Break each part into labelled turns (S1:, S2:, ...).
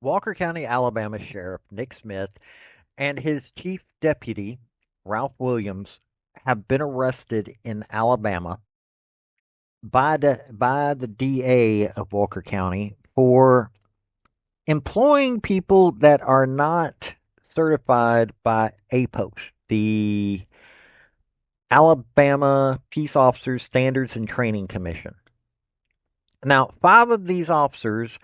S1: Walker County, Alabama Sheriff Nick Smith and his chief deputy, Ralph Williams, have been arrested in Alabama by the DA of Walker County for employing people that are not certified by APOS, the Alabama Peace Officers Standards and Training Commission. Now, five of these officers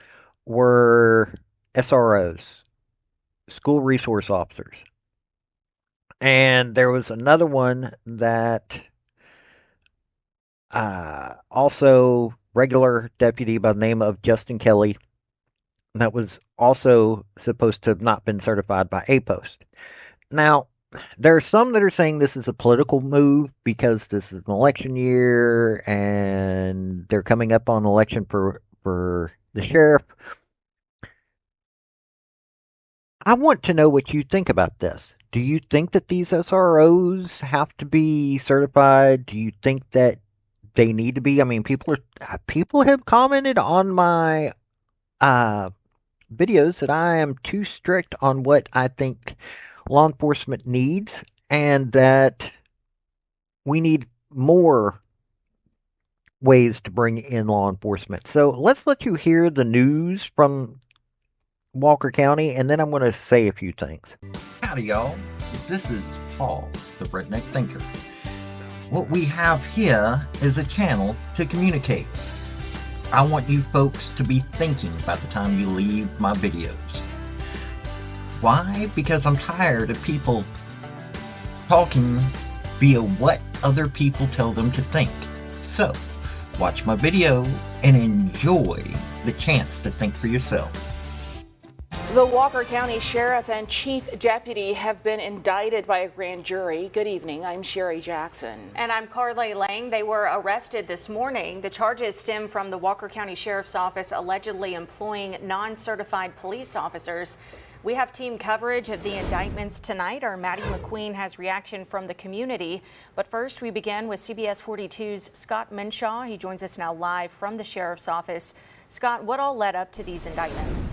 S1: were SROs, school resource officers. And there was another one that also regular deputy by the name of Justin Kelly that was also supposed to have not been certified by APOST. Now, there are some that are saying this is a political move because this is an election year and they're coming up on election for the sheriff. I want to know what you think about this. Do you think that these SROs have to be certified? Do you think that they need to be? I mean, people have commented on my uh, videos that I am too strict on what I think law enforcement needs, and that we need more ways to bring in law enforcement. So let's let you hear the news from Walker County, and then I'm going to say a few things.
S2: Howdy, y'all. This is Paul, the Redneck Thinker. What we have here is a channel to communicate. I want you folks to be thinking by the time you leave my videos. Why? Because I'm tired of people talking via what other people tell them to think. So, watch my video and enjoy the chance to think for yourself.
S3: The Walker County Sheriff and Chief Deputy have been indicted by a grand jury. Good evening, I'm Sherry Jackson.
S4: And I'm Carly Lang. They were arrested this morning. The charges stem from the Walker County Sheriff's Office allegedly employing non-certified police officers. We have team coverage of the indictments tonight. Our Maddie McQueen has reaction from the community. But first, we begin with CBS 42's Scott Menshaw. He joins us now live from the Sheriff's Office. Scott, what all led up to these indictments?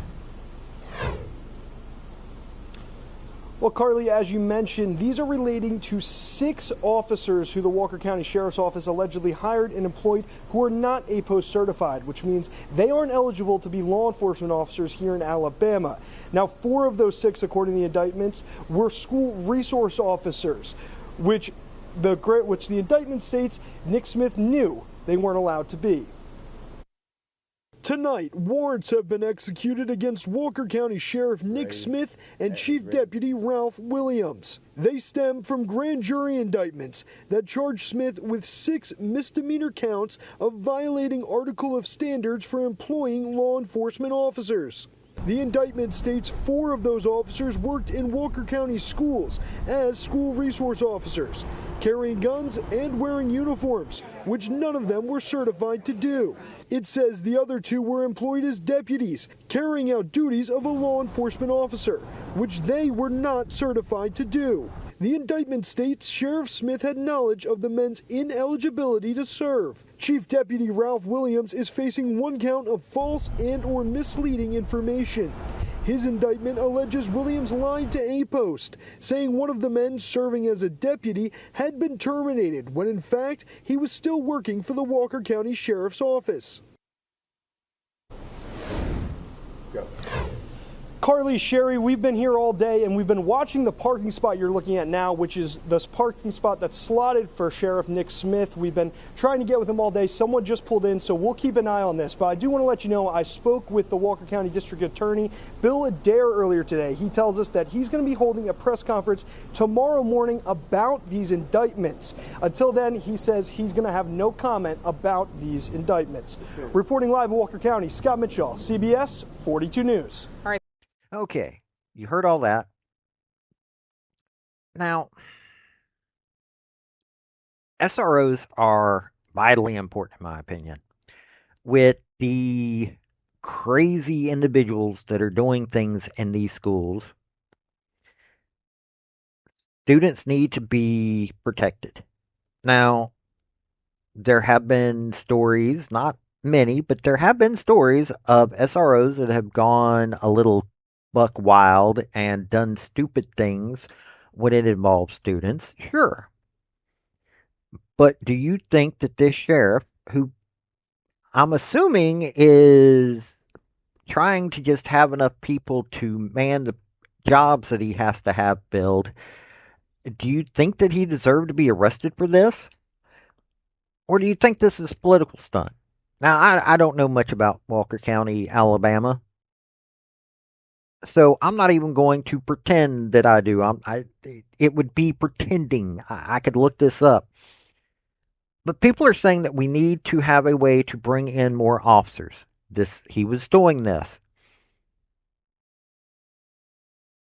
S5: Well, Carly, as you mentioned, these are relating to 6 officers who the Walker County Sheriff's Office allegedly hired and employed who are not APOS certified, which means they aren't eligible to be law enforcement officers here in Alabama. Now, 4 of those 6, according to the indictments, were school resource officers, which the indictment states Nick Smith knew they weren't allowed to be. Tonight, warrants have been executed against Walker County Sheriff Nick Smith and Chief Deputy Ralph Williams. They stem from grand jury indictments that charge Smith with 6 misdemeanor counts of violating Article of Standards for employing law enforcement officers. The indictment states 4 of those officers worked in Walker County schools as school resource officers, carrying guns and wearing uniforms, which none of them were certified to do. It says the other 2 were employed as deputies, carrying out duties of a law enforcement officer, which they were not certified to do. The indictment states Sheriff Smith had knowledge of the men's ineligibility to serve. Chief Deputy Ralph Williams is facing 1 count of false and/or misleading information. His indictment alleges Williams lied to APOST, saying one of the men serving as a deputy had been terminated when in fact he was still working for the Walker County Sheriff's Office. Go. Carly, Sherry, we've been here all day and we've been watching the parking spot you're looking at now, which is this parking spot that's slotted for Sheriff Nick Smith. We've been trying to get with him all day. Someone just pulled in, so we'll keep an eye on this. But I do want to let you know I spoke with the Walker County District Attorney, Bill Adair, earlier today. He tells us that he's going to be holding a press conference tomorrow morning about these indictments. Until then, he says he's going to have no comment about these indictments. Okay. Reporting live in Walker County, Scott Mitchell, CBS 42 News.
S4: All right.
S1: Okay, you heard all that. Now, SROs are vitally important, in my opinion. With the crazy individuals that are doing things in these schools, students need to be protected. Now, there have been stories, not many, but there have been stories of SROs that have gone a little buck wild and done stupid things when it involves students, sure. But do you think that this sheriff, who I'm assuming is trying to just have enough people to man the jobs that he has to have filled, do you think that he deserved to be arrested for this? Or do you think this is a political stunt? Now, I don't know much about Walker County, Alabama, so I'm not even going to pretend that I do. It would be pretending. I could look this up. But people are saying that we need to have a way to bring in more officers. He was doing this.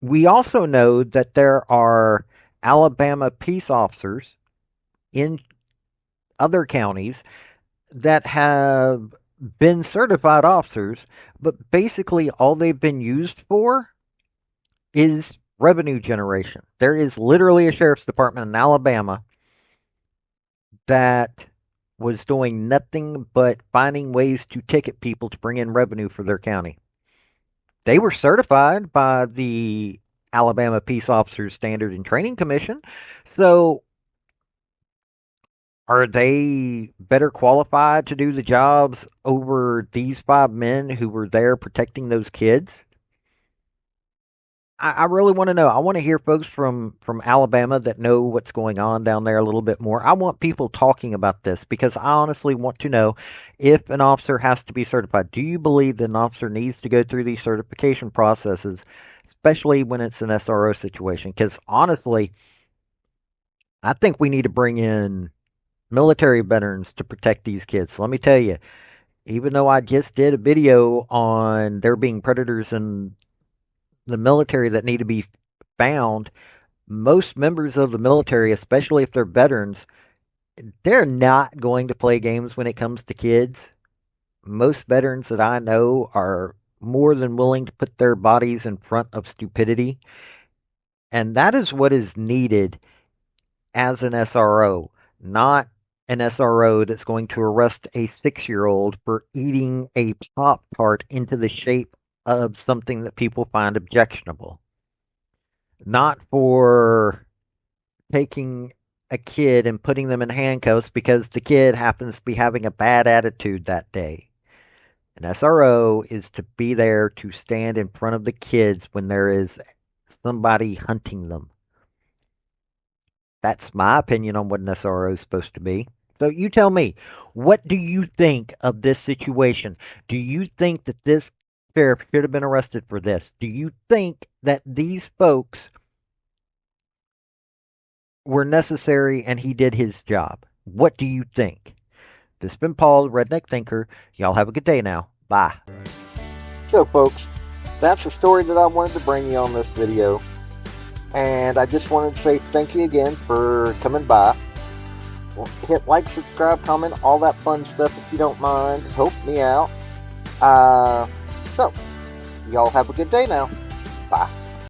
S1: We also know that there are Alabama peace officers in other counties that have been certified officers, but basically all they've been used for is revenue generation. There is literally a sheriff's department in Alabama that was doing nothing but finding ways to ticket people to bring in revenue for their county. They were certified by the Alabama Peace Officers Standard and Training Commission. So are they better qualified to do the jobs over these 5 men who were there protecting those kids? I really want to know. I want to hear folks from Alabama that know what's going on down there a little bit more. I want people talking about this because I honestly want to know if an officer has to be certified. Do you believe that an officer needs to go through these certification processes, especially when it's an SRO situation? Because honestly, I think we need to bring in military veterans to protect these kids. Let me tell you, even though I just did a video on there being predators in the military that need to be found, most members of the military, especially if they're veterans, they're not going to play games when it comes to kids. Most veterans that I know are more than willing to put their bodies in front of stupidity. And that is what is needed as an SRO, not an SRO that's going to arrest a 6-year-old for eating a Pop Tart into the shape of something that people find objectionable. Not for taking a kid and putting them in handcuffs because the kid happens to be having a bad attitude that day. An SRO is to be there to stand in front of the kids when there is somebody hunting them. That's my opinion on what an SRO is supposed to be. So you tell me, what do you think of this situation? Do you think that this sheriff should have been arrested for this? Do you think that these folks were necessary and he did his job? What do you think? This has been Paul, the Redneck Thinker. Y'all have a good day now. Bye. So, folks, that's the story that I wanted to bring you on this video. And I just wanted to say thank you again for coming by. Well, hit like, subscribe, comment, all that fun stuff if you don't mind. Help me out. So, y'all have a good day now. Bye.